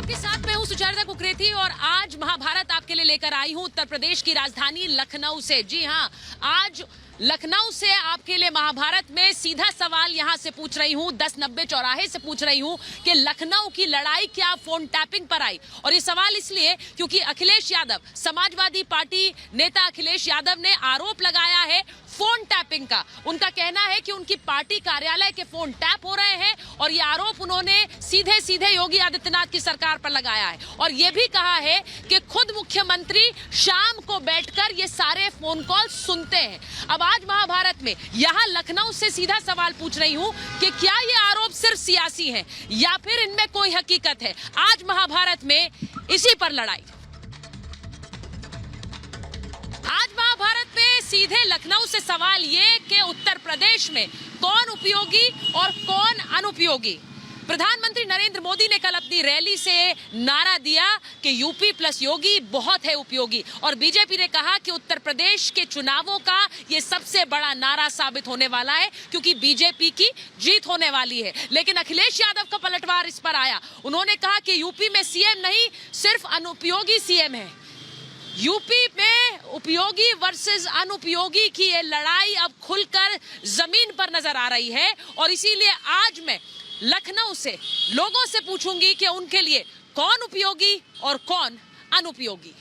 आपके साथ मैं हूं सुचरिता कुकरेती और आज महाभारत आपके लिए लेकर आई हूं उत्तर प्रदेश की राजधानी लखनऊ से। जी हां, आज लखनऊ से आपके लिए महाभारत में सीधा सवाल यहां से पूछ रही हूं, 1090 चौराहे से पूछ रही हूं कि लखनऊ की लड़ाई क्या फोन टैपिंग पर आई। और ये सवाल इसलिए क्योंकि अखिलेश यादव, समाजवादी पार्टी नेता अखिलेश यादव ने आरोप लगाया है फोन टैपिंग का। उनका कहना है कि उनकी पार्टी कार्यालय के फोन टैप हो रहे हैं और ये आरोप उन्होंने सीधे सीधे योगी आदित्यनाथ की सरकार पर लगाया है। और ये भी कहा है कि खुद मुख्यमंत्री शाम को बैठकर ये सारे फोन कॉल सुनते हैं। अब आज महाभारत में यहां लखनऊ से सीधा सवाल पूछ रही हूं कि क्या ये आरोप सिर्फ सियासी हैं या फिर इनमें कोई हकीकत है। आज महाभारत में इसी पर लड़ाई। आज महाभारत में सीधे लखनऊ से सवाल ये कि उत्तर प्रदेश में कौन उपयोगी और कौन अनुपयोगी। प्रधानमंत्री नरेंद्र मोदी ने कल अपनी रैली से नारा दिया कि यूपी प्लस योगी बहुत है उपयोगी, और बीजेपी ने कहा कि उत्तर प्रदेश के चुनावों का ये सबसे बड़ा नारा साबित होने वाला है क्योंकि बीजेपी की जीत होने वाली है। लेकिन अखिलेश यादव का पलटवार इस पर आया। उन्होंने कहा कि यूपी में सीएम नहीं, सिर्फ अनुपयोगी सीएम है। यूपी में उपयोगी वर्सेस अनुपयोगी की ये लड़ाई अब खुलकर जमीन पर नजर आ रही है। और इसीलिए आज मैं लखनऊ से लोगों से पूछूंगी कि उनके लिए कौन उपयोगी और कौन अनुपयोगी।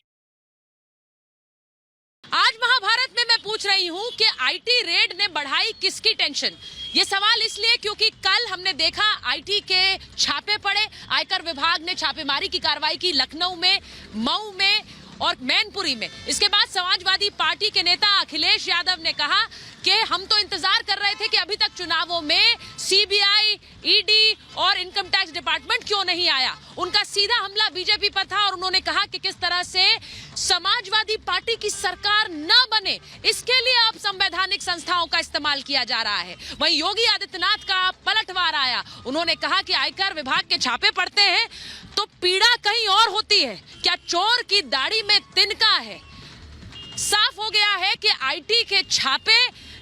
आज महाभारत में मैं पूछ रही हूं कि आईटी रेड ने बढ़ाई किसकी टेंशन। ये सवाल इसलिए क्योंकि कल हमने देखा आईटी के छापे पड़े, आयकर विभाग ने छापेमारी की कार्रवाई की लखनऊ में, मऊ में और मैनपुरी में। इसके बाद समाजवादी पार्टी के नेता अखिलेश यादव ने कहा कि हम तो इंतजार कर रहे थे कि अभी तक चुनावों में सीबीआई, ईडी और इनकम टैक्स डिपार्टमेंट क्यों नहीं आया। उनका सीधा हमला बीजेपी पर था और उन्होंने कहा कि किस तरह से समाजवादी पार्टी की सरकार न बने इसके लिए अब संवैधानिक संस्थाओं का इस्तेमाल किया जा रहा है। वहीं योगी आदित्यनाथ का पलटवार आया। उन्होंने कहा कि आयकर विभाग के छापे पड़ते हैं तो पीड़ा कहीं और होती है, क्या चोर की दाढ़ी में तिनका है। साफ हो गया है कि आईटी के छापे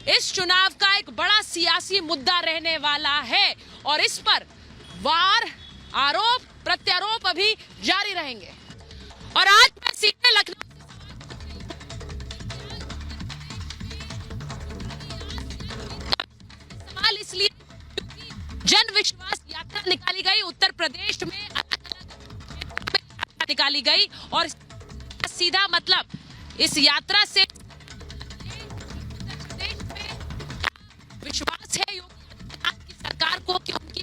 इस चुनाव का एक बड़ा सियासी मुद्दा रहने वाला है और इस पर वार, आरोप प्रत्यारोप अभी जारी रहेंगे। और आज मैं सीधे लखनऊ सवाल इसलिए क्योंकि जन विश्वास यात्रा निकाली गई उत्तर प्रदेश में, निकाली गई और सीधा मतलब इस यात्रा से विश्वास है योगी आदित्यनाथ की सरकार को कि उनकी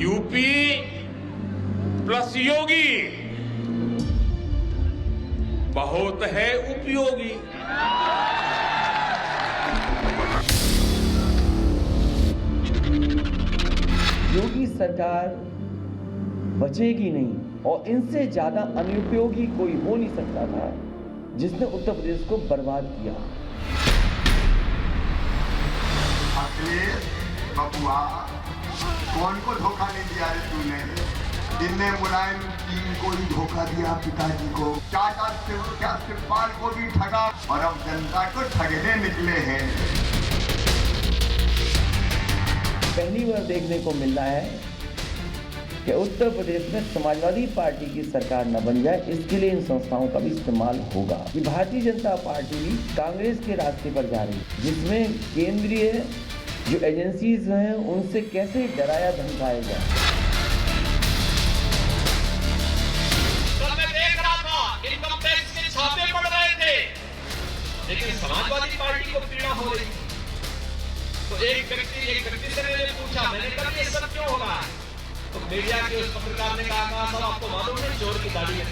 यूपी प्लस योगी बहुत है उपयोगी। योगी सरकार बचेगी नहीं और इनसे ज्यादा अनुपयोगी कोई हो नहीं सकता था जिसने उत्तर प्रदेश को बर्बाद किया। अखिलेश बबुआ, कौन को धोखा नहीं दिया रे तूने? जिनने मुलायम टीम को ही धोखा दिया, पिताजी को, चाचा शिवपाल को भी ठगा और अब जनता को ठगने निकले हैं। पहली बार देखने को मिल रहा है कि उत्तर प्रदेश में समाजवादी पार्टी की सरकार न बन जाए, इसके लिए इन संस्थाओं का भी इस्तेमाल होगा। कि भारतीय जनता पार्टी भी कांग्रेस के रास्ते पर जा रही है जिसमें केंद्रीय जो एजेंसीज हैं उनसे कैसे डराया धमकाया जाए। तो मैं देख रहा था इनकम टैक्स के छापे पड़ रहे थे लेकिन समाजवादी पार्टी को पीड़ा हो रही। तो एक व्यक्ति से मैंने पूछा, मैंने कहा ये सब क्यों हो रहा है? तो मीडिया के उस पत्रकार ने कहा सब आपको मालूम है चोर की दाढ़ी है।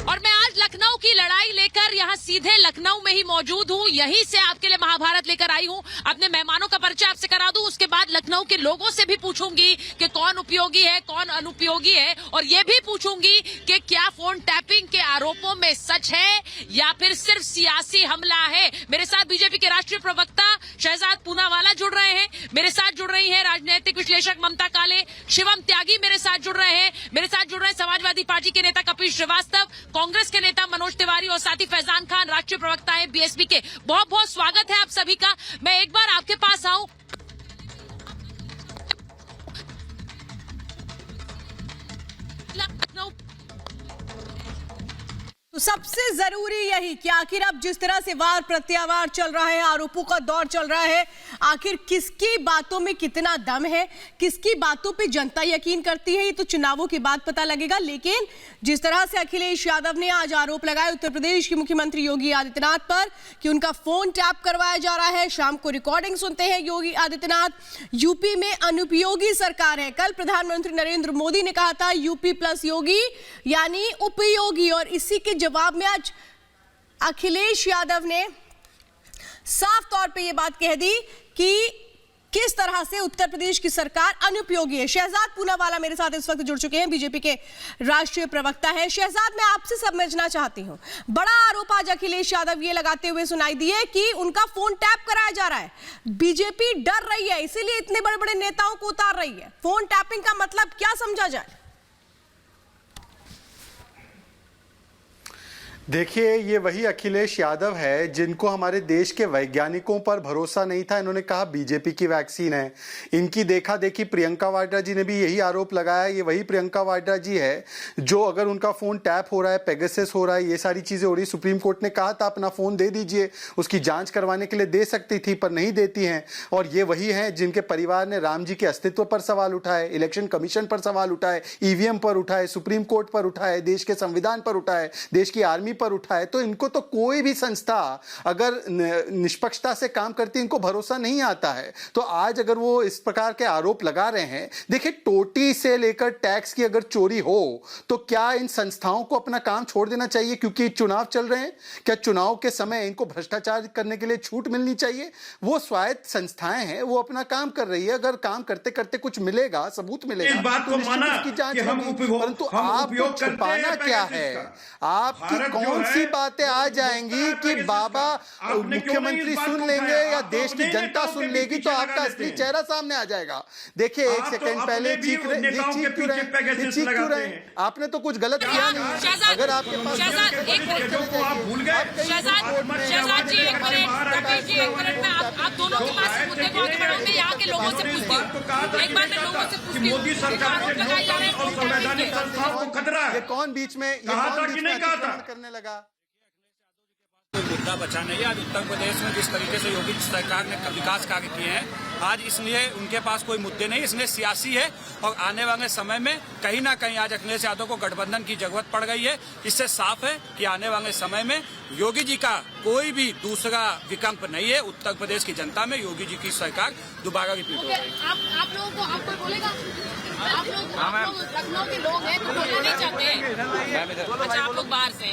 और मैं आज लखनऊ की लड़ाई लेकर यहां यहाँ सीधे लखनऊ में ही मौजूद हूँ, यहीं से आपके लिए महाभारत लेकर आई हूँ। अपने मेहमानों का परिचय आपसे करा दूं, उसके बाद लखनऊ के लोगों से भी पूछूंगी कि कौन उपयोगी है कौन अनुपयोगी है, और ये भी पूछूंगी कि क्या फोन टैपिंग के आरोपों में सच है या फिर सिर्फ सियासी हमला है। मेरे साथ बीजेपी के राष्ट्रीय प्रवक्ता शहजाद पूनावाला जुड़ रहे हैं, मेरे साथ जुड़ रही हैं राजनीतिक विश्लेषक ममता काले, शिवम त्यागी मेरे साथ जुड़ रहे हैं, मेरे साथ जुड़ रहे हैं समाजवादी पार्टी के नेता कपिल श्रीवास्तव, कांग्रेस के नेता मनोज तिवारी और साथ ही फैजान खान राष्ट्रीय प्रवक्ता है बीएसपी के। बहुत बहुत स्वागत है आप सभी का। मैं एक बार आपके पास आऊं, तो सबसे जरूरी यही कि आखिर अब जिस तरह से वार प्रत्यावार चल रहा है, आरोपों का दौर चल रहा है, आखिर किसकी बातों में कितना दम है, किसकी बातों पे जनता यकीन करती है, ये तो चुनावों के बाद पता लगेगा। लेकिन जिस तरह से अखिलेश यादव ने आज आरोप लगाए उत्तर प्रदेश के मुख्यमंत्री योगी आदित्यनाथ पर कि उनका फोन टैप करवाया जा रहा है, शाम को रिकॉर्डिंग सुनते हैं योगी आदित्यनाथ। यूपी में अनुपयोगी सरकार है, कल प्रधानमंत्री नरेंद्र मोदी ने कहा था यूपी प्लस योगी यानी उपयोगी, और इसी के जवाब में आज अखिलेश यादव ने साफ तौर पे ये बात कह दी कि किस तरह से उत्तर प्रदेश की सरकार अनुपयोगी है। शहजाद पूनावाला मेरे साथ इस वक्त जुड़ चुके हैं, बीजेपी के राष्ट्रीय प्रवक्ता हैं। शहजाद, मैं आपसे समझना चाहती हूं, बड़ा आरोप आज अखिलेश यादव ये लगाते हुए सुनाई दिए कि उनका फोन टैप कराया जा रहा है, बीजेपी डर रही है इसीलिए इतने बड़े बड़े नेताओं को उतार रही है। फोन टैपिंग का मतलब क्या समझा जाए? देखिए, ये वही अखिलेश यादव है जिनको हमारे देश के वैज्ञानिकों पर भरोसा नहीं था। इन्होंने कहा बीजेपी की वैक्सीन है। इनकी देखा देखी प्रियंका वाड्रा जी ने भी यही आरोप लगाया। ये वही प्रियंका वाड्रा जी है जो अगर उनका फ़ोन टैप हो रहा है, पेगासस हो रहा है, ये सारी चीज़ें हो रही, सुप्रीम कोर्ट ने कहा था अपना फ़ोन दे दीजिए, उसकी जाँच करवाने के लिए दे सकती थी पर नहीं देती हैं। और ये वही हैं जिनके परिवार ने राम जी के अस्तित्व पर सवाल उठाए, इलेक्शन कमीशन पर सवाल उठाए, ईवीएम पर उठाए, सुप्रीम कोर्ट पर उठाए, देश के संविधान पर उठाए, देश की आर्मी पर उठाए। तो इनको तो कोई भी संस्था अगर निष्पक्षता से काम करती है, इनको भरोसा नहीं आता है। तो आज अगर वो इस प्रकार के आरोप लगा रहे हैं, देखिए टोटी से लेकर टैक्स की अगर चोरी हो तो क्या इन संस्थाओं को अपना काम छोड़ देना चाहिए क्योंकि चुनाव चल रहे हैं? क्या चुनाव के समय इनको भ्रष्टाचार करने के लिए छूट मिलनी चाहिए? वो स्वायत्त संस्थाएं हैं, वो अपना काम कर रही है। अगर काम करते करते कुछ मिलेगा, सबूत मिलेगा, इस बात को माना कि हम उपयोग, परंतु आपको छुपाना क्या है? आपकी कौन सी बातें आ जाएंगी कि बाबा मुख्यमंत्री सुन लेंगे या देश की जनता सुन लेगी तो आपका असली चेहरा सामने आ जाएगा। देखिए, एक सेकंड पहले चीख क्यों रहे? आपने तो कुछ गलत किया नहीं। अगर आपके पास शहजाद जी एक मिनट, कपिल जी एक मिनट में आप दोनों के पास मुद्दे को आगे बढ़ाऊंगे, यहाँ के लोगों से पूछती हूँ। एक बार मैं लोगों से पूछती हूँ, मोदी सरकार आरोप लगाए जा रहे हैं संवैधानिक संस्थाओं को खतरा है। ये कौन बीच में करने लगा? कोई मुद्दा बचा नहीं है। आज उत्तर प्रदेश में जिस तरीके से योगी सरकार ने विकास कार्य किए हैं, आज इसलिए उनके पास कोई मुद्दे नहीं, इसलिए सियासी है। और आने वाले समय में कहीं ना कहीं आज अखिलेश यादव को गठबंधन की जरूरत पड़ गई है। इससे साफ है कि आने वाले समय में योगी जी का कोई भी दूसरा विकल्प नहीं है। उत्तर प्रदेश की जनता में योगी जी की सरकार दोबारा रिपीट हो गई। आप लोगों को आप कोई बोलेगा? आप लोग लखनऊ के लोग हैं तो बोलना नहीं चाहते हैं। अच्छा, आप लोग बाहर से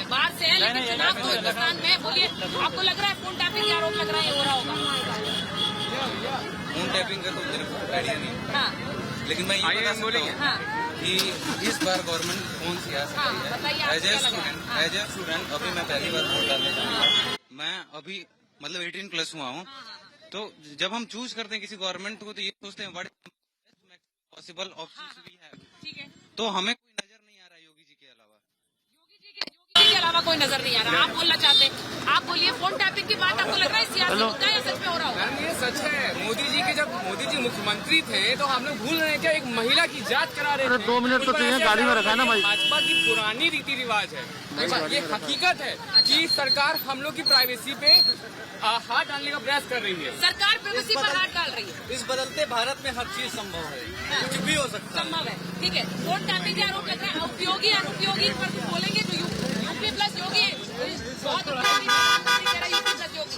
हैं लेकिन चुनाव तो हिंदुस्तान में, बोलिए आपको लग रहा है फोन टैपिंग के आरोप लग रहा है, हो रहा होगा? फोन टैपिंग का तो मेरे को आइडिया नहीं। हाँ, लेकिन मैं ये बता सकता हूँ कि इस बार गवर्नमेंट कौन सी आ सकती है। एज ए स्टूडेंट अभी मैं पहली बार वोट डालने जाऊँगा। मैं अभी मतलब 18 प्लस हुआ हूँ। तो जब हम चूज करते हैं किसी गवर्नमेंट को तो ये सोचते हैं बड़े पॉसिबल ऑप्शन भी है। ठीक है, तो हमें कोई नजर नहीं आ रहा योगी जी के अलावा। योगी जी के अलावा कोई नजर नहीं आ रहा। आप बोलना चाहते हैं, आप बोलिए। फोन टैपिंग की बात आपको लग रहा है सियासी मुद्दा है या सच में हो रहा होगा? ये सच है। मोदी जी के जब मोदी जी मुख्यमंत्री थे तो हम लोग भूल रहे हैं क्या, एक महिला की जांच करा रहे थे। 2 मिनट तो चाहिए, गाड़ी में रखा ना भाई। भाजपा की पुरानी रीति रिवाज है। ये हकीकत है कि सरकार हम लोग की प्राइवेसी पे हाथ डालने का प्रयास कर रही है। सरकार प्राइवेसी पर हाथ डाल रही है। इस बदलते भारत में हर चीज संभव है, कुछ भी हो सकता है। संभव है, ठीक है। फोन टैपिंग के आरोप लग रहा है। उपयोगी अनुपयोगी पर बोलेंगे तो यूपी प्लस योगी बहुत उपयोगी, यूपी प्लस योगी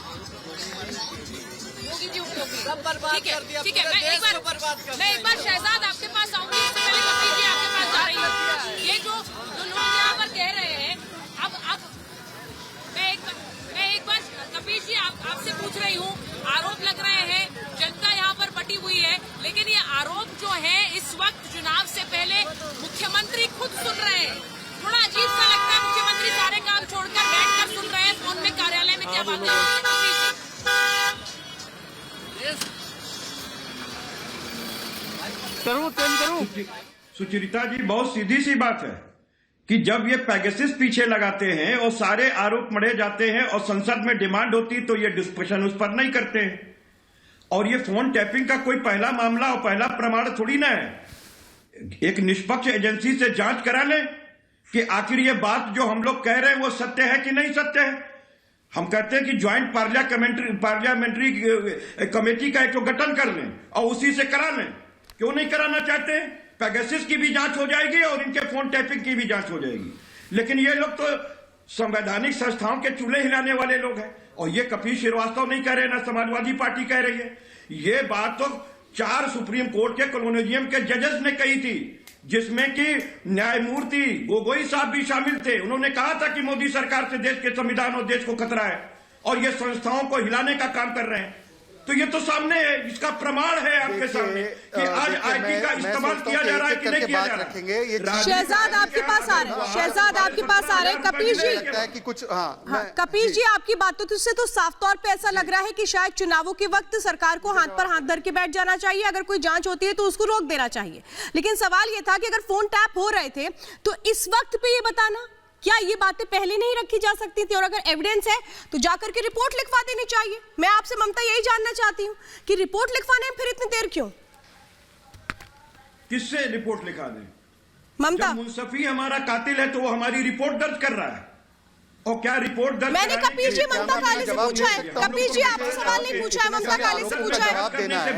जी उपयोगी, सब बर्बाद कर दिया। ठीक है, मैं एक बार शहजाद आपके पास आऊंगी, इससे पहले कपिल जी आपके पास जा रही हूँ। ये जो लोग यहाँ पर कह रहे हैं, अब मैं एक मुख्यमंत्री खुद सुन रहे हैं। थोड़ा अजीब सा लगता है, मुख्यमंत्री सारे काम छोड़कर बैठकर सुन रहे हैं फोन में, कार्यालय में क्या बातें हो रही हैं। सुचरिता जी, बहुत सीधी सी बात है कि जब ये पेगासस पीछे लगाते हैं और सारे आरोप मढ़े जाते हैं और संसद में डिमांड होती तो ये डिस्कशन उस पर नहीं करते हैं। और ये फोन टैपिंग का कोई पहला मामला और पहला प्रमाण थोड़ी ना है। एक निष्पक्ष एजेंसी से जांच करा लें कि आखिर ये बात जो हम लोग कह रहे हैं वो सत्य है कि नहीं सत्य है। हम कहते हैं कि ज्वाइंट पार्लियामेंट्री कमेटी का एक गठन कर लें और उसी से करा लें। क्यों नहीं कराना चाहते? पेगासस की भी जांच हो जाएगी और इनके फोन टैपिंग की भी जांच हो जाएगी। लेकिन ये लोग तो संवैधानिक संस्थाओं के चूल्हे हिलाने वाले लोग हैं। और ये कपिल श्रीवास्तव नहीं कह रहे, ना समाजवादी पार्टी कह रही है। ये बात तो 4 सुप्रीम कोर्ट के कॉलोनियम के जजेस ने कही थी, जिसमें कि न्यायमूर्ति गोगोई साहब भी शामिल थे। उन्होंने कहा था कि मोदी सरकार से देश के संविधान और देश को खतरा है और ये संस्थाओं को हिलाने का काम कर रहे हैं। तो ये तो सामने है, इसका प्रमाण है आपके सामने कि आज आईटी का इस्तेमाल किया जा रहा है कि नहीं किया जा रहा है। शहजाद आपके पास आ रहे हैं, शहजाद आपके पास आ रहे हैं। कपिल जी, लगता है कि कुछ कपिल जी, आपकी बातों से तो साफ तौर पे ऐसा लग रहा है कि शायद चुनावों के वक्त सरकार को हाथ पर हाथ धर के बैठ जाना चाहिए। अगर कोई जांच होती है तो उसको रोक देना चाहिए। लेकिन सवाल ये था कि अगर फोन टैप हो रहे थे तो इस वक्त पे ये बताना, क्या ये बातें पहले नहीं रखी जा सकती थी? और अगर एविडेंस है तो जाकर के रिपोर्ट लिखवा देनी चाहिए। मैं आपसे ममता यही जानना चाहती हूँ कि रिपोर्ट लिखवाने में फिर इतनी देर क्यों? किससे रिपोर्ट लिखा दें? ममता, जब मुंसफी हमारा कातिल है तो वो हमारी रिपोर्ट दर्ज कर रहा है। और क्या रिपोर्ट दर्ज? मैंने कपिल जी ममता काली से पूछा है। कपिल जी आपसे सवाल नहीं पूछा है, ममता काली से पूछा है।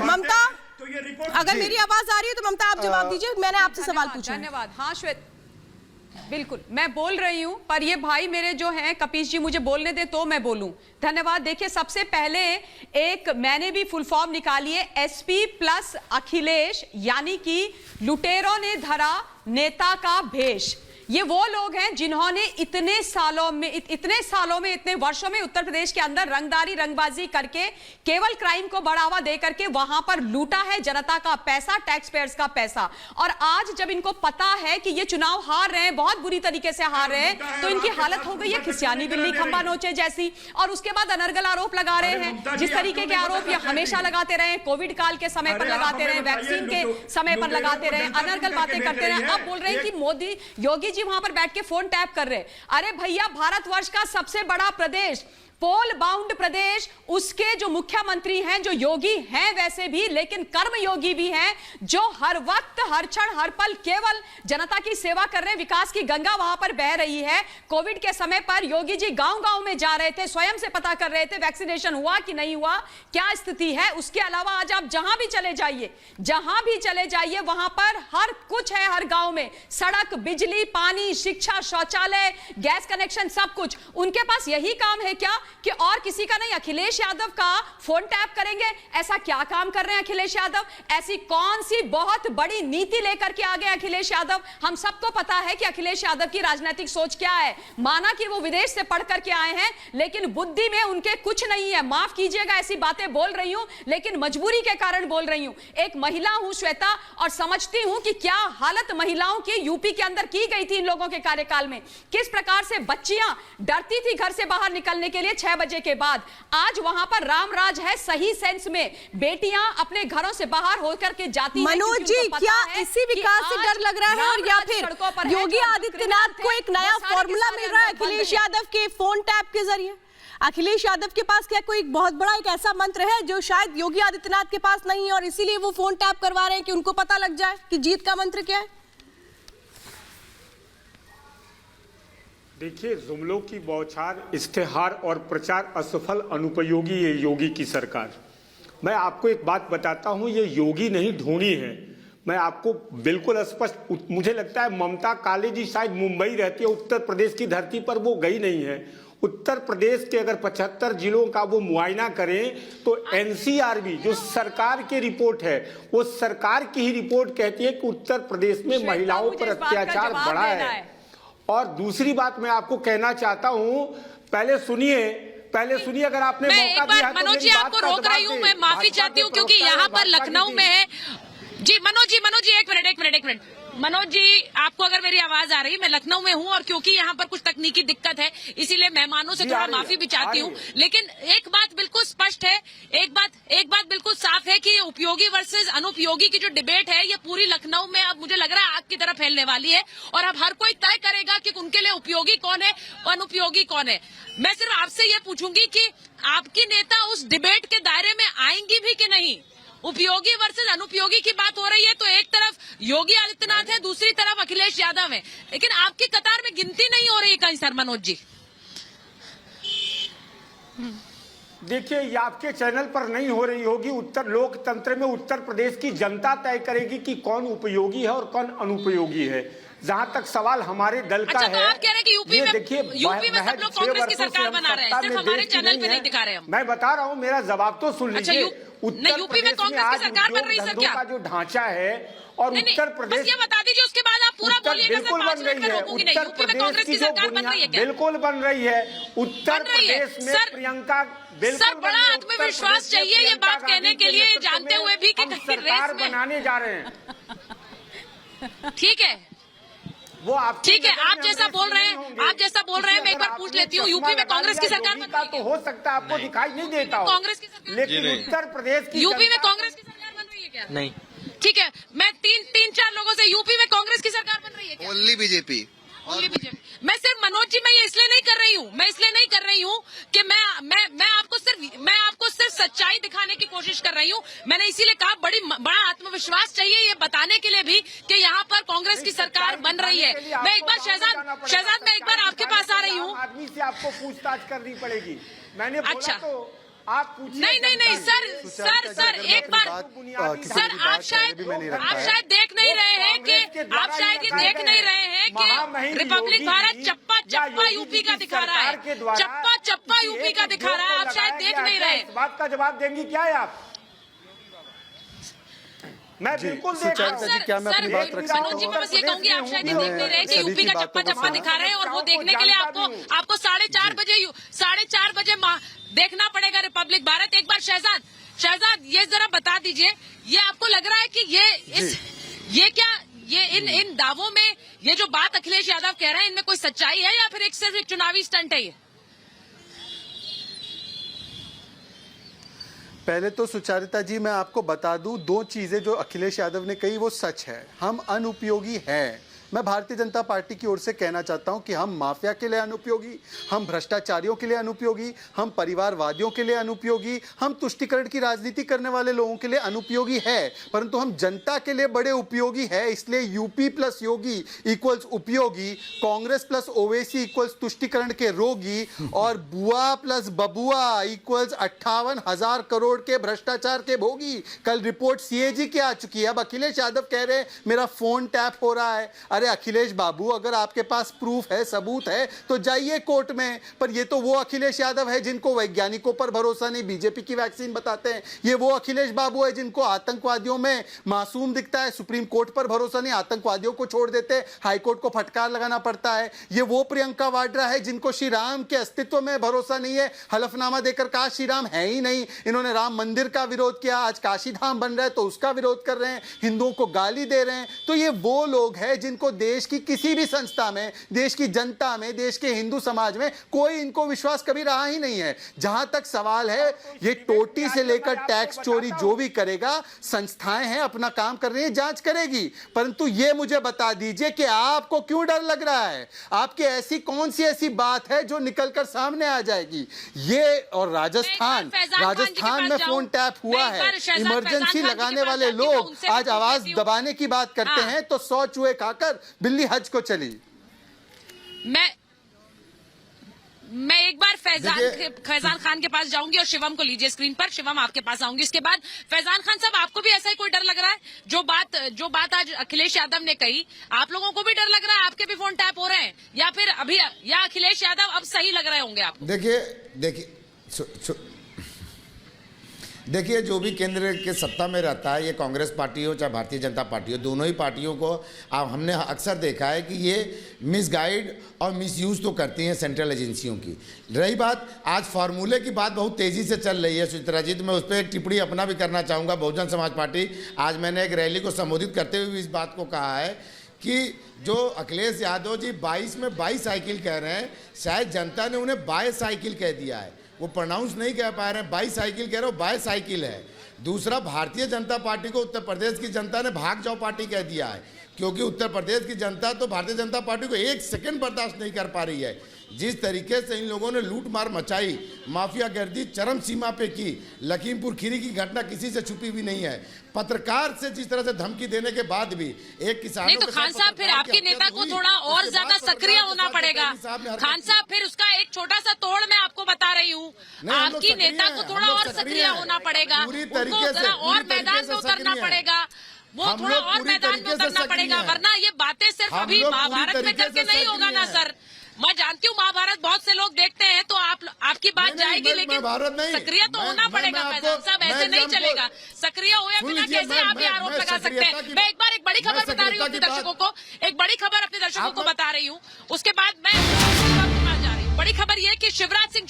ममता, अगर मेरी आवाज आ रही है तो ममता आप जवाब दीजिए। मैंने आपसे सवाल पूछा। धन्यवाद। हाँ श्वेत, बिल्कुल मैं बोल रही हूं, पर ये भाई मेरे जो हैं कपीश जी मुझे बोलने दे तो मैं बोलूं। धन्यवाद। देखिए, सबसे पहले एक मैंने भी फुल फॉर्म निकाली है, एसपी प्लस अखिलेश, यानी कि लुटेरों ने धरा नेता का भेष। ये वो लोग हैं जिन्होंने इतने सालों में इतने वर्षों में उत्तर प्रदेश के अंदर रंगदारी रंगबाजी करके केवल क्राइम को बढ़ावा दे करके वहां पर लूटा है जनता का पैसा, टैक्स पेयर्स का पैसा। और आज जब इनको पता है कि ये चुनाव हार रहे हैं, बहुत बुरी तरीके से हार रहे हैं, तो इनकी हालत हो गई है खिसियानी बिल्ली खंबा नोचे जैसी। और उसके बाद अनर्गल आरोप लगा रहे हैं, जिस तरीके के आरोप ये हमेशा लगाते रहे, कोविड काल के समय पर लगाते रहे, वैक्सीन के समय पर लगाते रहे, अनर्गल बातें करते रहे। अब बोल रहे हैं कि मोदी योगी जी वहां पर बैठ के फोन टैप कर रहे। अरे भैया, भारतवर्ष का सबसे बड़ा प्रदेश, पोल बाउंड प्रदेश, उसके जो मुख्यमंत्री हैं, जो योगी हैं वैसे भी, लेकिन कर्म योगी भी हैं, जो हर वक्त हर क्षण हर पल केवल जनता की सेवा कर रहे हैं। विकास की गंगा वहां पर बह रही है। कोविड के समय पर योगी जी गांव-गांव में जा रहे थे, स्वयं से पता कर रहे थे वैक्सीनेशन हुआ कि नहीं हुआ, क्या स्थिति है। उसके अलावा आज आप जहां भी चले जाइए वहां पर हर कुछ है। हर गांव में सड़क, बिजली, पानी, शिक्षा, शौचालय, गैस कनेक्शन, सब कुछ। उनके पास यही काम है क्या कि और किसी का नहीं? अखिलेश यादव का फोन टैप करेंगे? ऐसा क्या काम कर रहे हैं अखिलेश यादव? ऐसी कौन सी बहुत बड़ी नीति लेकर के आ गए अखिलेश यादव? हम सबको पता है कि अखिलेश यादव की राजनीतिक सोच क्या है। माना कि वो विदेश से पढ़ करके आए हैं, लेकिन बुद्धि में उनके कुछ नहीं है। माफ कीजिएगा ऐसी बातें बोल रही हूं, लेकिन मजबूरी के कारण बोल रही हूं। एक महिला हूं श्वेता, और समझती हूं कि क्या हालत महिलाओं की यूपी के अंदर की गई थी इन लोगों के कार्यकाल में। किस प्रकार से बच्चियां डरती थी घर से बाहर निकलने के लिए 6 बजे के बाद। आज वहां पर रामराज है सही सेंस में। बेटियां अपने घरों से बाहर होकर के जाती हैं। मनोज जी, क्या इसी विकास से डर लग रहा है, और या फिर योगी आदित्यनाथ को एक नया फॉर्मूला मिल रहा है अखिलेश यादव के फोन टैप के जरिए? अखिलेश यादव के पास क्या कोई बहुत बड़ा एक ऐसा मंत्र है जो शायद योगी आदित्यनाथ के पास नहीं है, और इसीलिए वो फोन टैप करवा रहे हैं कि उनको पता लग जाए कि जीत का मंत्र क्या है? देखिए, जुमलों की बौछार, इश्तेहार और प्रचार असफल, अनुपयोगी ये योगी की सरकार। मैं आपको एक बात बताता हूं, ये योगी नहीं धोनी है। मैं आपको बिल्कुल स्पष्ट, मुझे लगता है ममता काली जी शायद मुंबई रहती है, उत्तर प्रदेश की धरती पर वो गई नहीं है। उत्तर प्रदेश के अगर 75 जिलों का वो मुआयना करें तो एनसीआरबी जो सरकार की रिपोर्ट है, वो सरकार की ही रिपोर्ट कहती है कि उत्तर प्रदेश में महिलाओं पर अत्याचार बढ़ा है। और दूसरी बात मैं आपको कहना चाहता हूं, पहले सुनिए, अगर आपने मौका दिया तो मनोज जी आपको रोक रही हूं, मैं माफी चाहती हूं क्योंकि यहाँ पर लखनऊ में है जी। मनोज जी एक मिनट एक मिनट मनोज जी, आपको अगर मेरी आवाज आ रही है, मैं लखनऊ में हूं और क्योंकि यहाँ पर कुछ तकनीकी दिक्कत है इसीलिए मेहमानों से थोड़ा माफी भी चाहती हूँ, लेकिन एक बात बिल्कुल स्पष्ट है, एक बात बिल्कुल साफ है कि उपयोगी वर्सेस अनुपयोगी की जो डिबेट है ये पूरी लखनऊ में अब मुझे लग रहा है आग की तरह फैलने वाली है और अब हर कोई तय करेगा कि उनके लिए उपयोगी कौन है और अनुपयोगी कौन है। मैं सिर्फ आपसे ये पूछूंगी कि आपकी नेता उस डिबेट के दायरे में आएंगी भी कि नहीं? उपयोगी वर्सेस अनुपयोगी की बात हो रही है तो एक तरफ योगी आदित्यनाथ है, दूसरी तरफ अखिलेश यादव है, लेकिन आपकी कतार में गिनती नहीं हो रही है कहीं सर मनोज जी। देखिए, ये आपके चैनल पर नहीं हो रही होगी। उत्तर लोकतंत्र में उत्तर प्रदेश की जनता तय करेगी कि कौन उपयोगी है और कौन अनुपयोगी है। जहां तक सवाल हमारे दल का अच्छा, है, तो आप कह रहे हैं कि यूपी में सब लोग कांग्रेस की सरकार बना रहे हैं, सिर्फ हमारे चैनल पे नहीं दिखा रहे हम। मैं बता रहा हूं, मेरा जवाब तो सुन लीजिए। यूपी में कांग्रेस की सरकार बन रही है सर क्या? का जो ढांचा है और उत्तर प्रदेश, बस ये बता दीजिए, उसके बाद आप पूरा बोलिएगा सर, 5 मिनट में रोकूंगी नहीं। यूपी में कांग्रेस की सरकार बन रही है क्या? बिल्कुल बन रही है। उत्तर प्रदेश में प्रियंका सर, बड़ा आत्मविश्वास चाहिए ये बात कहने के लिए, जानते हुए भी कि कहीं रेस में बनाने जा रहे हैं। ठीक है, वो आप ठीक है, आप जैसा बोल रहे हैं, मैं एक बार पूछ लेती हूँ, यूपी में कांग्रेस की सरकार बन रही है? तो हो सकता है आपको दिखाई नहीं देता हो कांग्रेस की सरकार, लेकिन उत्तर प्रदेश की यूपी में कांग्रेस की सरकार बन रही है क्या? नहीं। ठीक है, मैं तीन चार लोगों से, यूपी में कांग्रेस की सरकार बन रही है क्या? Only BJP. मैं सिर्फ मनोज जी, मैं ये इसलिए नहीं कर रही हूँ कि मैं आपको सिर्फ सच्चाई दिखाने की कोशिश कर रही हूँ। मैंने इसीलिए कहा बड़ा आत्मविश्वास चाहिए ये बताने के लिए भी कि यहाँ पर कांग्रेस की सरकार बन रही है। मैं एक बार शहजाद मैं एक बार आपके पास आ रही हूँ। आदमी से आपको पूछताछ करनी पड़ेगी। मैंने बोला अच्छा, तो आप पूछिए। नहीं सर एक बार सर, आप शायद देख नहीं रहे हैं कि रिपब्लिक भारत चप्पा यूपी का दिखा रहा है, चप्पा यूपी का दिखा रहा है, आप शायद देख नहीं रहे। इस बात का जवाब देंगी क्या है आप? मैं बिल्कुल देख रहा हूं। क्या मैं अपनी बात रख सकता हूं? मनोज जी, मैं बस ये कहूंगी, आप शायद ये देख नहीं रहे कि यूपी का चप्पा दिखा रहे हैं और वो देखने के लिए आपको 4:30 बजे देखना पड़ेगा रिपब्लिक भारत। एक बार शहजाद ये जरा बता दीजिए, ये आपको लग रहा है कि ये इन दावों में ये जो बात अखिलेश यादव कह रहे हैं इनमें कोई सच्चाई है या फिर सिर्फ एक चुनावी स्टंट है ये? पहले तो सुचारिता जी, मैं आपको बता दूं, 2 चीजें जो अखिलेश यादव ने कही वो सच है। हम अनुपयोगी हैं। मैं भारतीय जनता पार्टी की ओर से कहना चाहता हूं कि हम माफिया के लिए अनुपयोगी, हम भ्रष्टाचारियों के लिए अनुपयोगी, हम परिवारवादियों के लिए अनुपयोगी, हम तुष्टीकरण की राजनीति करने वाले लोगों के लिए अनुपयोगी है, परंतु हम जनता के लिए बड़े उपयोगी है। इसलिए यूपी प्लस योगी इक्वल्स उपयोगी, कांग्रेस प्लस ओवैसी इक्वल्स तुष्टीकरण के रोगी और बुआ प्लस बबुआ इक्वल्स 58,000 करोड़ के भ्रष्टाचार के भोगी। कल रिपोर्ट सीएजी की आ चुकी है। अब अखिलेश यादव कह रहे हैं मेरा फोन टैप हो रहा है। अरे अखिलेश बाबू, अगर आपके पास प्रूफ है, सबूत है तो जाइए कोर्ट में। पर ये तो वो अखिलेश यादव है जिनको वैज्ञानिकों पर भरोसा नहीं, बीजेपी की वैक्सीन बताते हैं। ये वो अखिलेश बाबू है जिनको आतंकवादियों में मासूम दिखता है, सुप्रीम कोर्ट पर भरोसा नहीं, आतंकवादियों को छोड़ देते, हाईकोर्ट को फटकार लगाना पड़ता है। ये वो प्रियंका वाड्रा है जिनको श्री राम के अस्तित्व में भरोसा नहीं है, हलफनामा देकर कहा श्री राम है ही नहीं। इन्होंने राम मंदिर का विरोध किया, आज काशी धाम बन रहा है तो उसका विरोध कर रहे हैं, हिंदुओं को गाली दे रहे हैं। तो ये वो लोग हैं जिनको देश की किसी भी संस्था में, देश की जनता में, देश के हिंदू समाज में कोई इनको विश्वास कभी रहा ही नहीं है। जहां तक सवाल है, ये टोटी से लेकर टैक्स चोरी जो भी करेगा, संस्थाएं हैं अपना काम कर रही है, जांच करेगी। परंतु ये मुझे बता दीजिए कि आपको क्यों डर लग रहा है? आपकी ऐसी कौन सी ऐसी बात है जो निकलकर सामने आ जाएगी? ये और राजस्थान में फोन टैप हुआ है, इमरजेंसी लगाने वाले लोग आज आवाज दबाने की बात करते हैं तो 100 चूहे खाकर बिल्ली हज को चली। मैं एक बार फैजान खान के पास जाऊंगी और शिवम को लीजिए स्क्रीन पर। शिवम, आपके पास आऊंगी। इसके बाद फैजान खान साहब, आपको भी ऐसा ही कोई डर लग रहा है? जो बात आज अखिलेश यादव ने कही, आप लोगों को भी डर लग रहा है? आपके भी फोन टैप हो रहे हैं या फिर अभी, या अखिलेश यादव अब सही लग रहे होंगे आपको? देखिए देखिए, जो भी केंद्र के सत्ता में रहता है, ये कांग्रेस पार्टी हो चाहे भारतीय जनता पार्टी हो, दोनों ही पार्टियों को हमने अक्सर देखा है कि ये मिसगाइड और मिसयूज तो करती हैं सेंट्रल एजेंसियों की। रही बात आज फार्मूले की बात बहुत तेज़ी से चल रही है सुचित्रा जी, तो मैं उस पर एक टिप्पणी अपना भी करना चाहूँगा। बहुजन समाज पार्टी आज मैंने एक रैली को संबोधित करते हुए भी इस बात को कहा है कि जो अखिलेश यादव जी 22 में बाईसाइकिल कह रहे हैं, शायद जनता ने उन्हें बाईसाइकिल कह दिया है, वो प्रोनाउंस नहीं कह पा रहे हैं, बाईसाइकिल कह रहे हो, बाईसाइकिल है। दूसरा, भारतीय जनता पार्टी को उत्तर प्रदेश की जनता ने भाग जाओ पार्टी कह दिया है, क्योंकि उत्तर प्रदेश की जनता तो भारतीय जनता पार्टी को एक सेकंड बर्दाश्त नहीं कर पा रही है। जिस तरीके से इन लोगों ने लूट मार मचाई, माफिया गर्दी चरम सीमा पे की, लखीमपुर खीरी की घटना किसी से छुपी हुई नहीं है। पत्रकार से जिस तरह से धमकी देने के बाद भी एक किसान नहीं, तो खान साहब फिर आपके नेता को थोड़ा और ज्यादा सक्रिय होना पड़ेगा। खान साहब फिर उसका एक छोटा सा तोड़ मैं आपको बता रही हूँ, आपकी नेता को थोड़ा और सक्रिय होना पड़ेगा, उनको जरा और मैदान में उतरना पड़ेगा, वो थोड़ा और मैदान में उतरना पड़ेगा, वरना ये बातें सिर्फ अभी महाभारत में करके नहीं होगा ना सर। मैं जानती हूँ महाभारत बहुत से लोग देखते हैं, तो आपकी बात जाएगी, लेकिन सक्रिय तो होना पड़ेगा फैजान साहब, ऐसे नहीं चलेगा। सक्रिय हुए बिना कैसे आप ये आरोप लगा सकते हैं। मैं एक बार एक बड़ी खबर बता रही हूँ अपने दर्शकों को, एक बड़ी खबर अपने दर्शकों को बता रही हूँ, उसके बाद मैं जा रही हूँ। बड़ी खबर ये कि शिवराज सिंह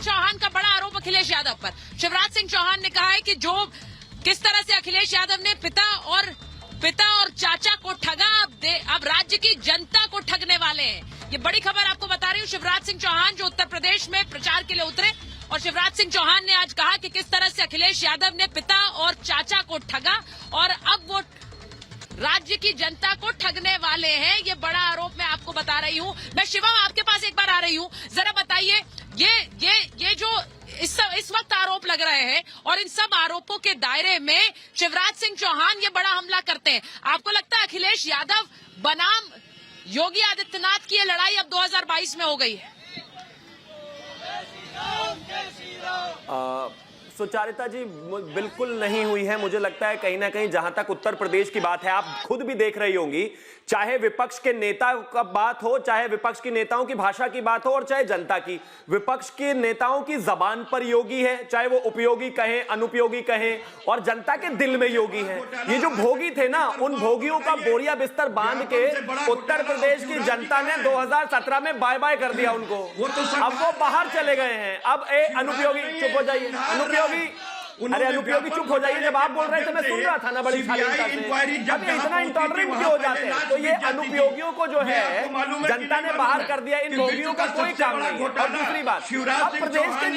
चौहान का बड़ा आरोप अखिलेश यादव पर। शिवराज सिंह चौहान ने कहा है कि किस तरह से अखिलेश यादव ने पिता और चाचा को ठगा, अब राज्य की जनता को ठगने वाले हैं। ये बड़ी खबर आपको बता रही हूँ। शिवराज सिंह चौहान जो उत्तर प्रदेश में प्रचार के लिए उतरे, और शिवराज सिंह चौहान ने आज कहा कि किस तरह से अखिलेश यादव ने पिता और चाचा को ठगा और अब वो राज्य की जनता को ठगने वाले हैं। ये बड़ा आरोप मैं आपको बता रही हूँ। मैं शिवम आपके पास एक बार आ रही हूँ, जरा बताइए ये जो इस वक्त आरोप लग रहे हैं और इन सब आरोपों के दायरे में शिवराज सिंह चौहान ये बड़ा हमला करते हैं, आपको लगता है अखिलेश यादव बनाम योगी आदित्यनाथ की ये लड़ाई अब 2022 में हो गई है? सुचारिता जी, बिल्कुल नहीं हुई है। मुझे लगता है कहीं ना कहीं, जहां तक उत्तर प्रदेश की बात है, आप खुद भी देख रही होंगी, चाहे विपक्ष के नेता का बात हो, चाहे विपक्ष की नेताओं की भाषा की बात हो, और चाहे जनता की, विपक्ष के नेताओं की जबान पर योगी है, चाहे वो उपयोगी कहें, अनुपयोगी कहें, और जनता के दिल में योगी है। ये जो भोगी थे ना, उन भोगियों का बोरिया बिस्तर बांध के उत्तर प्रदेश की जनता ने 2017 में बाय बाय कर दिया उनको। अब वो बाहर चले गए हैं। अब अनुपयोगी चुप हो जाइए, अनुपयोगी, अरे अनुपयोगी चुप हो जाइए। जब आप बोल रहे थे मैं सुन रहा था ना बड़ी शालीनता से। अब इतना इंटॉलरेंट क्यों हो जाते हैं? तो ये अनुपयोगियों को जो है जनता ने बाहर कर दिया, इन भोगियों का कोई काम नहीं है। और दूसरी बात, अब प्रदेश के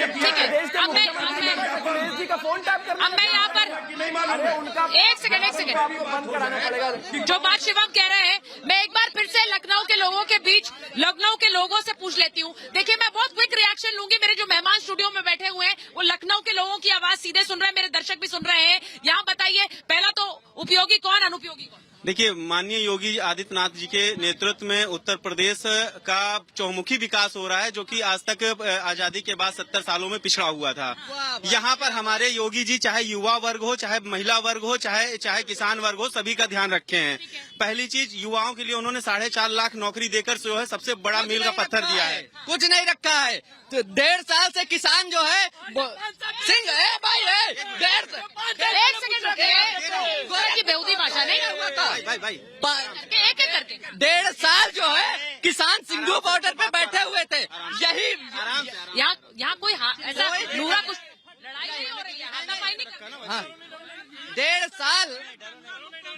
मुख्यमंत्री जी का फोन टैप करना, मैं यहाँ पर एक सेकंड आपको बंद कराना पड़ेगा। जो बात शिवम कह रहे हैं, मैं एक बार फिर से लखनऊ के लोगों के बीच, लखनऊ के लोगों से पूछ लेती हूँ। देखिए, मैं बहुत क्विक रिएक्शन लूंगी। मेरे जो मेहमान स्टूडियो में बैठे हुए हैं वो लखनऊ के लोगों की आवाज सीधे सुन रहे हैं, मेरे दर्शक भी सुन रहे हैं। यहाँ बताइए, पहला तो उपयोगी कौन, अनुपयोगी कौन? देखिए, माननीय योगी आदित्यनाथ जी के नेतृत्व में उत्तर प्रदेश का चौमुखी विकास हो रहा है, जो कि आज तक आजादी के बाद 70 सालों में पिछड़ा हुआ था। यहाँ पर हमारे योगी जी, चाहे युवा वर्ग हो, चाहे महिला वर्ग हो, चाहे किसान वर्ग हो, सभी का ध्यान रखे हैं। पहली चीज, युवाओं के लिए उन्होंने 4.5 लाख नौकरी देकर जो है सबसे बड़ा मील का पत्थर दिया है। कुछ नहीं रखा है। तो 1.5 साल से किसान जो है सिंह है भाई है। 1 सेकंड की बेहूदी भाषा नहीं भाई एक करके 1.5 साल जो है किसान सिंघू बॉर्डर पे बैठे हुए थे। यही यहाँ कोई ऐसा नूरा कुछ लड़ाई नहीं हो रही है, हाथापाई नहीं कर रही। हाँ,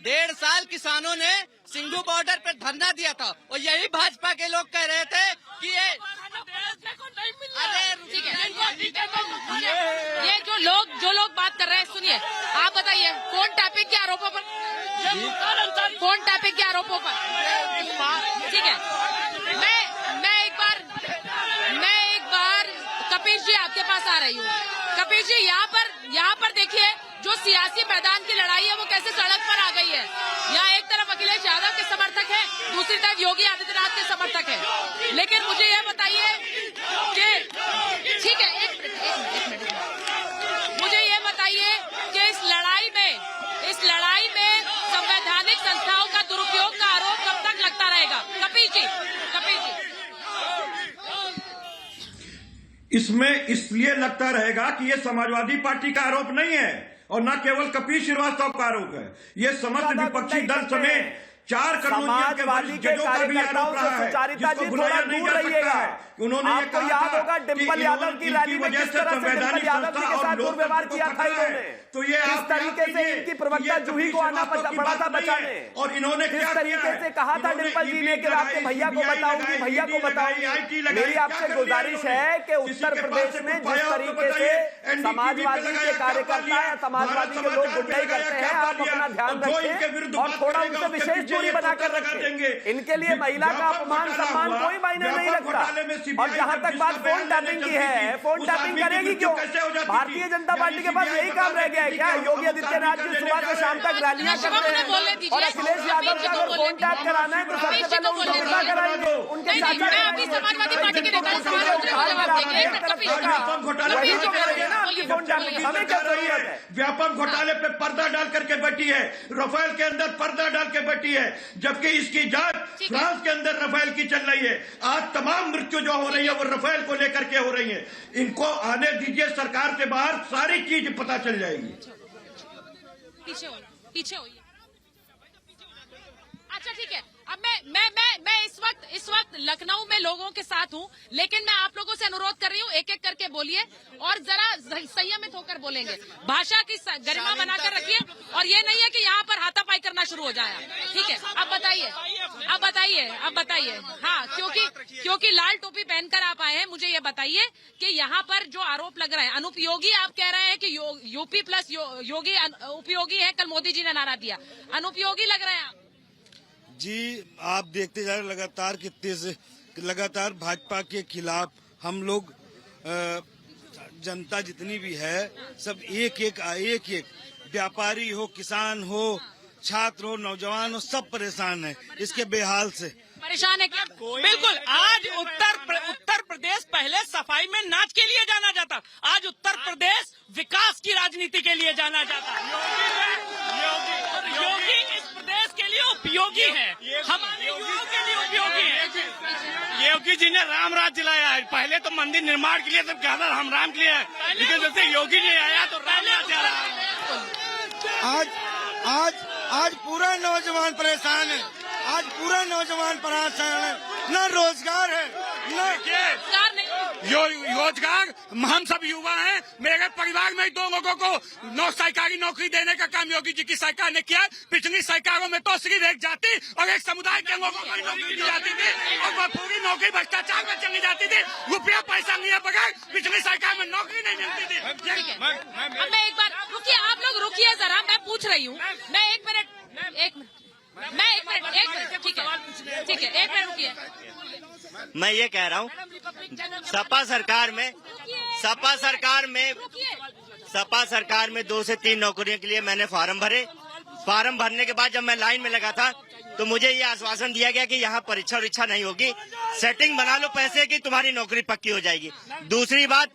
1.5 साल किसानों ने सिंघू बॉर्डर पे धरना दिया था, और यही भाजपा के लोग कह रहे थे कि ये जो लोग बात कर रहे हैं, सुनिए, आप बताइए, फोन टैपिंग के आरोपों पर, ठीक है। मैं एक बार कपिश जी आपके पास आ रही हूँ। कपिश जी, यहाँ पर देखिए, जो सियासी मैदान की लड़ाई है वो कैसे सड़क पर आ गई है। यहाँ एक तरफ अखिलेश यादव के समर्थक हैं, दूसरी तरफ योगी आदित्यनाथ के समर्थक हैं। लेकिन मुझे यह बताइए कि, ठीक है, एक मिनट, मुझे यह बताइए कि इस लड़ाई में संवैधानिक संस्थाओं का दुरुपयोग का आरोप कब तक लगता रहेगा? कपिल जी इसमें इसलिए लगता रहेगा कि यह समाजवादी पार्टी का आरोप नहीं है और न केवल कपिल श्रीवास्तव का आरोप है, यह समस्त विपक्षी दल समेत 4 समाजवादी के कार्यकर्ताओं से सुचारिता जी थोड़ा दूर रहिएगा। उन्होंने आपको याद होगा डिंपल यादव की रैली में किस तरह से डिंपल यादव जी के साथ दुर्व्यवहार किया था इन्होंने, तो ये किस तरीके से इनकी प्रवक्ता जूही को आना पड़ा था बचाने, और इन्होंने किस तरीके से कहा था डिंपल जी ने कि आपके भैया को बताऊंगी, भैया को बताऊंगी। मेरी आपसे गुजारिश है कि उत्तर प्रदेश में जिस तरीके से समाजवादी के कार्यकर्ता या समाजवादी के लोग गुंडाई करते हैं, आप अपना ध्यान रखें और थोड़ा उनसे विशेष दूरी बनाकर रखें। इनके लिए महिला का अपमान सम्मान कोई मायने नहीं रखता। और जहां तक बात फोन टैपिंग की है, फोन टैपिंग करेगी क्यों? भारतीय जनता पार्टी के पास यही काम रह गया है क्या? योगी आदित्यनाथ जी सुबह से शाम तक रैलियां करते हैं और अखिलेश यादव का अगर फोन टैप कराना है तो सबसे पहले उनको विदा कराएंगे। उनके समाजवादी पार्टी के नेता हमें क्या जरूरत है? व्यापक घोटाले पे पर्दा डाल करके बैठी है, राफेल के अंदर पर्दा डाल के बैठी है, जबकि इसकी जांच फ्रांस के अंदर राफेल की चल रही है। आज तमाम मृत्यु जो हो रही है वो राफेल को लेकर के हो रही है। इनको आने दीजिए सरकार से बाहर, सारी चीज पता चल जाएगी। पीछे होइए। अच्छा ठीक है, अब मैं इस वक्त लखनऊ में लोगों के साथ हूँ, लेकिन मैं आप लोगों से अनुरोध कर रही हूँ एक एक करके बोलिए और जरा संयमित होकर बोलेंगे, भाषा की गरिमा बनाकर रखिए और ये नहीं है कि यहाँ पर हाथापाई करना शुरू हो जाए। ठीक है, अब बताइए हाँ, क्योंकि लाल टोपी पहनकर आप आए हैं, मुझे ये बताइए कि यहाँ पर जो आरोप लग रहे हैं, अनुपयोगी आप कह रहे हैं कि यूपी प्लस योगी उपयोगी है, कल मोदी जी ने नारा दिया, अनुपयोगी लग रहे हैं आप जी। आप देखते जा रहे लगातार भाजपा के खिलाफ हम लोग जनता जितनी भी है सब एक व्यापारी हो, किसान हो, छात्र हो, नौजवान हो, सब परेशान है इसके बेहाल से। परेशान है क्या? बिल्कुल। आज उत्तर प्रदेश पहले सफाई में नाच के लिए जाना जाता, आज उत्तर प्रदेश विकास की राजनीति के लिए जाना जाता। योगी इस प्रदेश के लिए उपयोगी है, हमारे युवाओं के लिए उपयोगी है। योगी जी ने राम राज दिलाया है, पहले तो मंदिर निर्माण के लिए सब कहता हम राम के लिए है, लेकिन जैसे योगी जी आया तो राम राज आ रहा है। आज पूरा नौजवान परेशान है, आज पूरा नौजवान परेशान है, न रोजगार है, रोजगार। हम सब युवा हैं, मेरे परिवार में 2 लोगों को सरकारी नौकरी देने का काम योगी जी की सरकार ने किया। पिछली सरकारों में तो सिर्फ एक जाति और एक समुदाय के लोगों को नौकरी दी जाती थी और वो पूरी नौकरी भ्रष्टाचार में चली जाती थी, रुपया पैसा लिए बगैर पिछली सरकार में नौकरी नहीं मिलती थी। अब मैं एक बार रुकिए, आप लोग रुकिए जरा, मैं पूछ रही हूँ, मैं एक मिनट ठीक है, एक मिनट रुकिए। मैं ये कह रहा हूँ सपा सरकार में 2 से 3 नौकरियों के लिए मैंने फॉर्म भरे। फॉर्म भरने के बाद जब मैं लाइन में लगा था तो मुझे ये आश्वासन दिया गया कि यहाँ परीक्षा उरीक्षा नहीं होगी, सेटिंग बना लो पैसे की, तुम्हारी नौकरी पक्की हो जाएगी। दूसरी बात,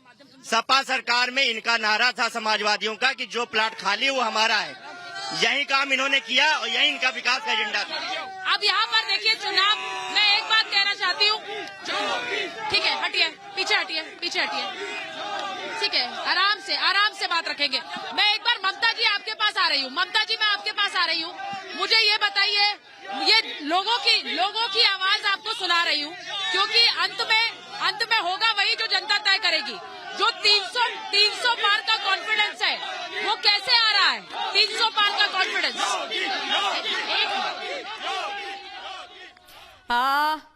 सपा सरकार में इनका नारा था समाजवादियों का कि जो प्लाट खाली वो हमारा है। यही काम इन्होंने किया और यही इनका विकास का एजेंडा था। अब यहाँ पर देखिए चुनाव, मैं एक बात कहना चाहती हूँ, ठीक है, हटिए, पीछे हटिए, ठीक है, आराम से बात रखेंगे। मैं एक बार ममता जी आपके पास आ रही हूँ, मैं आपके पास आ रही हूँ, मुझे ये बताइए, ये लोगों की आवाज आपको सुना रही हूँ, क्योंकि अंत में होगा वही जो जनता तय करेगी। जो 300 पार का कॉन्फिडेंस है वो कैसे आ रहा है? 300 पार का कॉन्फिडेंस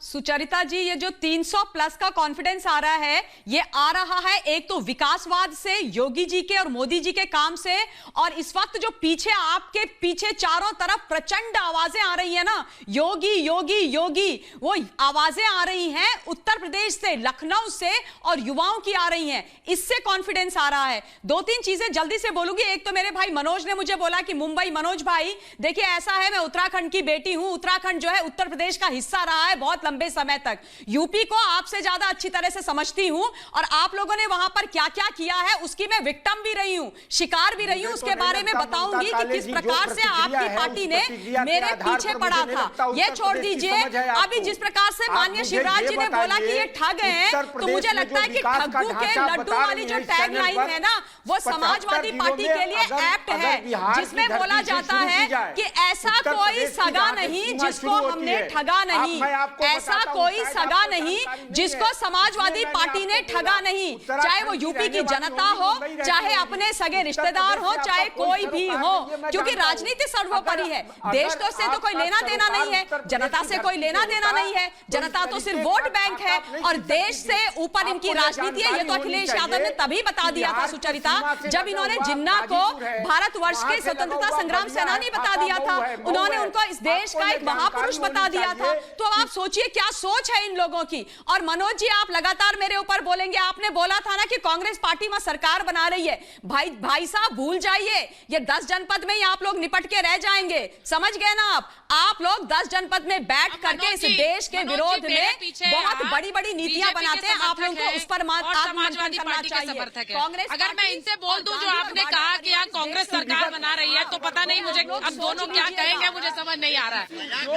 सुचरिता जी, ये जो 300 प्लस का कॉन्फिडेंस आ रहा है, ये आ रहा है एक तो विकासवाद से, योगी जी के और मोदी जी के काम से, और इस वक्त जो आपके पीछे चारों तरफ प्रचंड आवाजें आ रही है ना, योगी योगी योगी, वो आवाजें आ रही हैं उत्तर प्रदेश से, लखनऊ से, और युवाओं की आ रही हैं, इससे कॉन्फिडेंस आ रहा है। 2-3 चीजें जल्दी से बोलूंगी। एक तो मेरे भाई मनोज ने मुझे बोला कि मुंबई, मनोज भाई देखिए ऐसा है, मैं उत्तराखंड की बेटी हूं, उत्तराखंड जो है उत्तर प्रदेश का हिस्सा चलता रहा है बहुत लंबे समय तक। यूपी को आपसे ज्यादा अच्छी तरह से समझती हूं और आप लोगों ने वहां पर क्या क्या किया है उसकी मैं विक्टिम भी रही हूं, शिकार भी रही हूं। उसके बारे में बताऊंगी कि किस प्रकार से आपकी पार्टी ने मेरे पीछे पड़ा था। ये छोड़ दीजिए, अभी जिस प्रकार से माननीय शिवराज जी ने बोला कि ये ठग हैं, तो मुझे लगता है कि ठग्गू के लड्डू वाली जो टैग लाइन है ना, वो समाजवादी पार्टी के लिए एप्ट है, जिसमें बोला जाता है कि ऐसा कोई सगा नहीं जिसको हमने ठगा नहीं, ऐसा कोई सगा नहीं जिसको समाजवादी पार्टी ने ठगा नहीं, चाहे वो यूपी की जनता हो, चाहे अपने सगे रिश्तेदार हो, चाहे कोई भी हो, क्योंकि राजनीति सर्वोपरि है। देश तो से तो कोई लेना देना नहीं है, जनता से कोई लेना देना नहीं है, जनता तो सिर्फ वोट बैंक है और देश से ऊपर इनकी राजनीति है। ये तो अखिलेश यादव ने तभी बता दिया था सुचरिता, जब इन्होंने जिन्ना को भारतवर्ष के स्वतंत्रता संग्राम सेनानी बता दिया था, उन्होंने उनको इस देश का एक महापुरुष बता दिया था। तो आप सोचिए क्या सोच है इन लोगों की। और मनोज जी, आप लगातार मेरे ऊपर बोलेंगे, आपने बोला था ना कि कांग्रेस पार्टी में सरकार बना रही है। भाई साहब भूल जाइए, ये 10 जनपद में ही आप लोग निपट के रह जाएंगे, समझ गए ना आप लोग 10 जनपद में बैठ करके इस देश के विरोध में बहुत बड़ी बड़ी नीतियां बनाते हैं। आप लोगों को उस पर आत्ममंथन करना चाहिए। कांग्रेस, अगर मैं इनसे बोल दूं जो आपने कहा कि यहाँ कांग्रेस सरकार बना रही है, तो पता नहीं मुझे अब दोनों क्या कहेंगे, मुझे समझ नहीं आ रहा है,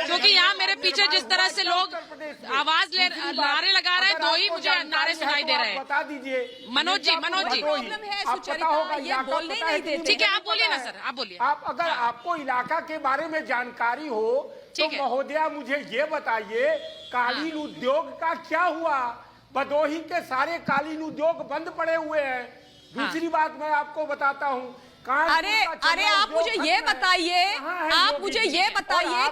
क्योंकि यहाँ मेरे पीछे जिस तरह से लोग आवाज नारे लगा रहे हैं, दो ही मुझे नारे सुनाई दे रहे हैं। बता दीजिए मनोज जी, प्रॉब्लम है सुचरिता, ये बोलने ही नहीं देते। ठीक है, आप बोलिए ना सर, आप बोलिए। आप अगर आपको इलाका के बारे में जानकारी हो तो महोदया मुझे ये बताइए, कालीन उद्योग का क्या हुआ? भदोही के सारे कालीन उद्योग बंद पड़े हुए हैं। दूसरी बात मैं आपको बताता हूँ, अरे आप मुझे ये बताइए,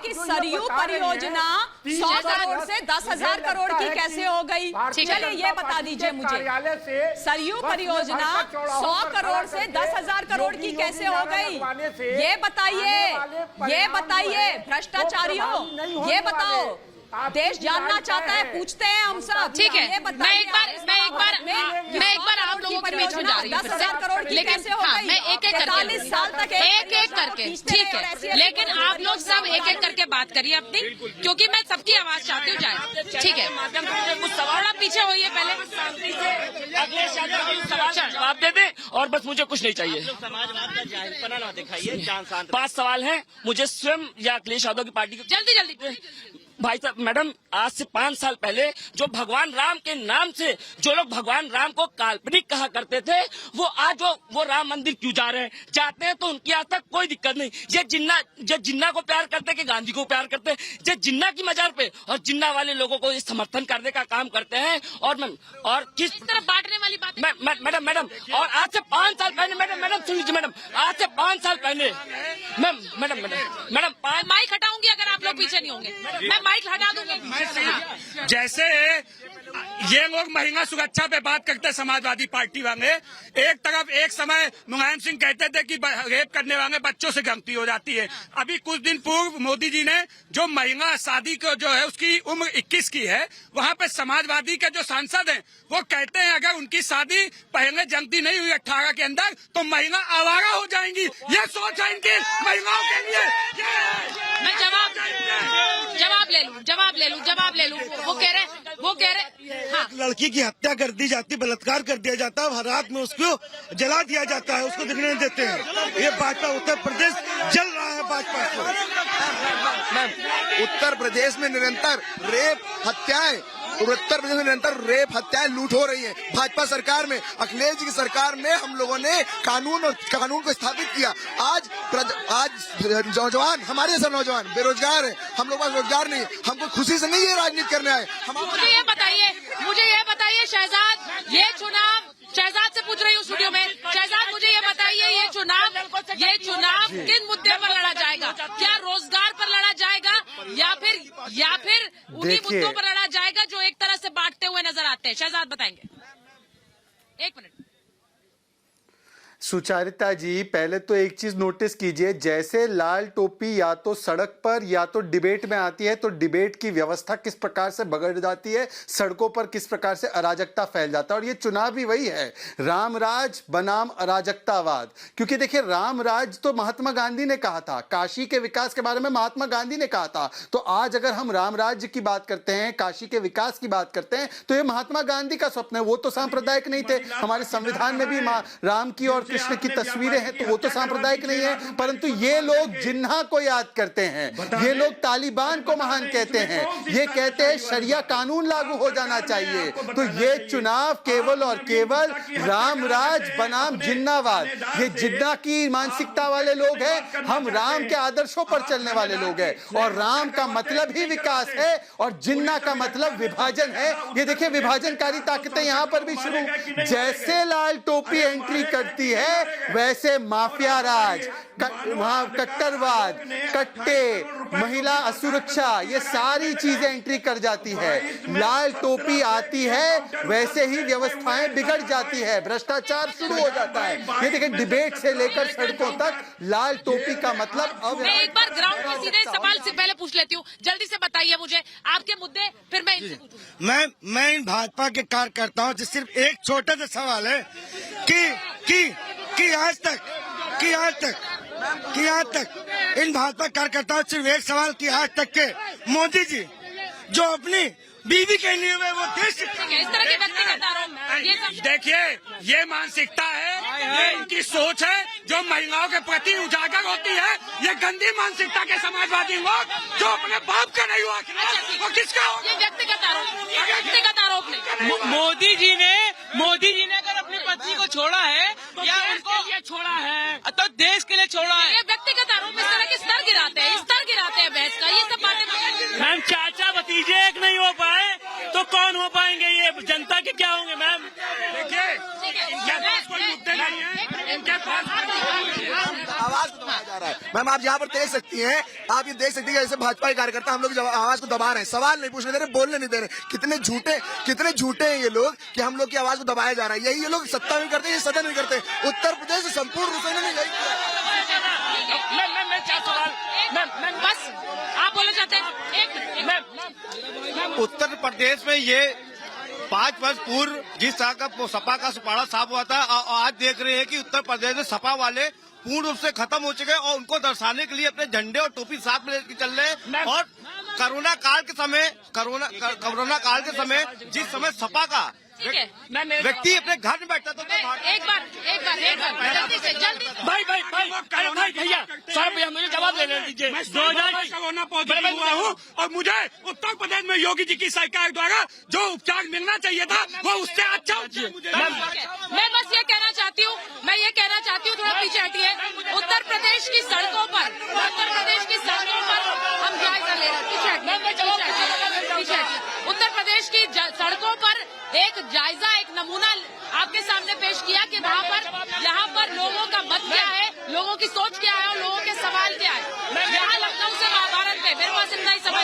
कि सरयू परियोजना 100 करोड़ से 10,000 करोड़ की कैसे हो गई? चलिए ये बता दीजिए मुझे, सरयू परियोजना 100 करोड़ से 10,000 करोड़ की कैसे हो गई? ये बताइए भ्रष्टाचारियों, ये बताओ। देश जानना चाहता है, पूछते हैं हम सब। ठीक है, मैं एक बार आप लोगों के बीच में जा रही हूँ, 10,000 करोड़ की कैसे हो गई? मैं एक एक करके, ठीक है, लेकिन आप लोग सब एक एक करके बात करिए अपनी, क्योंकि मैं सबकी आवाज चाहती हूँ जाए। ठीक है, कुछ सवाल पीछे होइए पहले, अखिलेश यादव जवाब दे दे और बस मुझे कुछ नहीं चाहिए। समाजवाद का जाहिलपना ना दिखाइए, 5 सवाल हैं मुझे स्वयं या अखिलेश यादव की पार्टी को। जल्दी भाई साहब, मैडम, आज से 5 साल पहले जो भगवान राम के नाम से जो लोग भगवान राम को काल्पनिक कहा करते थे, वो आज वो राम मंदिर क्यों जा रहे हैं? जाते हैं तो उनकी आज तक कोई दिक्कत नहीं। ये जिन्ना को प्यार करते कि गांधी को प्यार करते, ये जिन्ना की मजार पे और जिन्ना वाले लोगों को समर्थन करने का काम करते हैं। और किस तरह बांटने वाली बात मैडम, और आज से 5 साल पहले, मैडम सुन लीजिए मैडम, आज से 5 साल पहले मैडम माइक हटाऊंगी अगर आप लोग पीछे नहीं होंगे, मैं माइक हटा दूंगी। जैसे ये लोग महिला सुरक्षा पे बात करते हैं समाजवादी पार्टी वाले, एक तरफ एक समय मुलायम सिंह कहते थे कि रेप करने वाले बच्चों से गलती हो जाती है। अभी कुछ दिन पूर्व मोदी जी ने जो महिला शादी को जो है उसकी उम्र 21 की है, वहाँ पे समाजवादी के जो सांसद हैं वो कहते हैं अगर उनकी शादी पहले जल्दी नहीं हुई 18 के अंदर तो महिला आवारा हो जाएंगी। ये सोच है इनकी महिलाओं के लिए। मैं जवाब ले लूं। वो कह रहे हाँ। लड़की की हत्या कर दी जाती, बलात्कार कर दिया जाता है, हर रात में उसको जला दिया जाता है, उसको दिखने नहीं देते हैं। ये भाजपा उत्तर प्रदेश जल रहा है भाजपा से। उत्तर प्रदेश में निरंतर रेप हत्याएं, उत्तर प्रदेश में निरंतर रेप हत्याएं लूट हो रही है। भाजपा सरकार में, अखिलेश जी की सरकार में हम लोगों ने कानून को स्थापित किया। आज नौजवान, हमारे जैसे नौजवान बेरोजगार है, हम लोग पास रोजगार नहीं, हमको खुशी से नहीं ये राजनीति करने आए। मुझे ये बताइए शहजाद से पूछ रही हूँ स्टूडियो में, शहजाद मुझे ये बताइए ये चुनाव किन मुद्दे पर लड़ा जाएगा? क्या रोजगार पर लड़ा जाएगा या फिर उन्हीं मुद्दों पर लड़ा जाएगा जो एक तरह से बांटते हुए नजर आते हैं? शहजाद बताएंगे। 1 मिनट। सुचारिता जी, पहले तो एक चीज नोटिस कीजिए, जैसे लाल टोपी या तो सड़क पर या तो डिबेट में आती है तो डिबेट की व्यवस्था किस प्रकार से बिगड़ जाती है, सड़कों पर किस प्रकार से अराजकता फैल जाता है। और ये चुनाव भी वही है, रामराज बनाम अराजकतावाद। क्योंकि देखिए, रामराज तो महात्मा गांधी ने कहा था, काशी के विकास के बारे में महात्मा गांधी ने कहा था। तो आज अगर हम रामराज्य की बात करते हैं, काशी के विकास की बात करते हैं, तो ये महात्मा गांधी का स्वप्न है। वो तो सांप्रदायिक नहीं थे, हमारे संविधान में भी राम की और कृष्ण की तस्वीरें हैं, तो वो तो सांप्रदायिक नहीं है। परंतु ये लोग जिन्ना को याद करते हैं, ये लोग तालिबान को महान कहते हैं, ये कहते हैं शरिया कानून लागू हो जाना चाहिए। तो ये चुनाव केवल और केवल रामराज बनाम जिन्नावाद, ये जिन्ना की मानसिकता वाले लोग हैं, हम राम के आदर्शों पर चलने वाले लोग हैं। और राम का मतलब ही विकास है और जिन्ना का मतलब विभाजन है। ये देखिए, विभाजनकारी ताकतें यहां पर भी शुरू। जैसे लाल टोपी एंट्री करती है, वैसे माफिया राज, वहां कट्टरवाद, कट्टे, महिला असुरक्षा, ये सारी चीजें एंट्री कर जाती है। लाल टोपी आती है, वैसे ही व्यवस्थाएं बिगड़ जाती है, भ्रष्टाचार शुरू हो जाता है। ये देखिए, डिबेट से लेकर सड़कों तक लाल टोपी का मतलब अब। मैं एक बार ग्राउंड के सीधे सवाल से पहले पूछ लेती हूँ, जल्दी से बताइए मुझे आपके मुद्दे, फिर मैं इनसे पूछूंगी। मैं इन भाजपा के कार्यकर्ताओं से सिर्फ एक छोटा सा सवाल है कि आज तक इन भाजपा कार्यकर्ताओं से सिर्फ एक सवाल कि आज तक के मोदी जी जो अपनी बीवी के लिए वो देश इस तरह के व्यक्तिगत आरोप। देखिए, ये मानसिकता है, ये इनकी सोच है जो महिलाओं के प्रति उजागर होती है। ये गंदी मानसिकता के समाजवादी लोग जो अपने बाप का नहीं हुआ और किसका हो? ये व्यक्तिगत आरोप नहीं। मोदी जी ने अगर अपनी पत्नी को छोड़ा है या उनको ये छोड़ा है तो देश के लिए छोड़ा है। ये व्यक्तिगत आरोप इस तरह के स्तर गिराते हैं बहस का। ये सब बातें मैम, चाचा भतीजे एक नहीं हो पाए तो कौन हो पाएंगे? ये जनता के क्या होंगे मैम? देखिए, इनके पास कोई मुद्दे नहीं है, इनके पास आवाज को दबाया जा रहा है। मैम, आप यहाँ पर देख सकती हैं, आप ये देख सकती हैं जैसे भाजपा के कार्यकर्ता हम लोग आवाज को दबा रहे हैं, सवाल नहीं पूछने दे रहे, बोलने नहीं दे रहे। कितने झूठे हैं ये लोग कि हम लोग की आवाज को दबाया जा रहा है। यही ये लोग सत्ता में करते हैं, ये सदन में करते हैं। उत्तर प्रदेश संपूर्ण रूप से इन्होंने यही किया। बस आप बोलना चाहते हैं? उत्तर प्रदेश में ये 5 वर्ष पूर्व जिस तरह का सपा का सुपाड़ा साफ हुआ था, आज देख रहे हैं कि उत्तर प्रदेश में सपा वाले पूर्ण रूप से खत्म हो चुके हैं और उनको दर्शाने के लिए अपने झंडे और टोपी साथ में लेकर चल रहे हैं। और कोरोना काल के समय जिस समय सपा का व्यक्ति अपने घर में बैठता था, एक बार जल्दी से भाई भैया सर, भैया मुझे जवाब दे दीजिए। मैं 2000 कोरोना पॉजिटिव हुआ हूँ और मुझे उत्तर प्रदेश में योगी जी की सरकार द्वारा जो उपचार मिलना चाहिए था वो उससे अच्छा मैं बस ये कहना चाहती हूँ, थोड़ा पीछे हटिए। उत्तर प्रदेश की सड़कों पर हम जायजा ले रहे हैं। पीछे हटिए। उत्तर प्रदेश की सड़कों पर एक जायजा, एक नमूना आपके सामने पेश किया कि यहाँ पर लोगों का मत क्या है, लोगों की सोच क्या है और लोगों के सवाल क्या है। यहाँ लखनऊ से महाभारत में मेरे पास इतना ही समय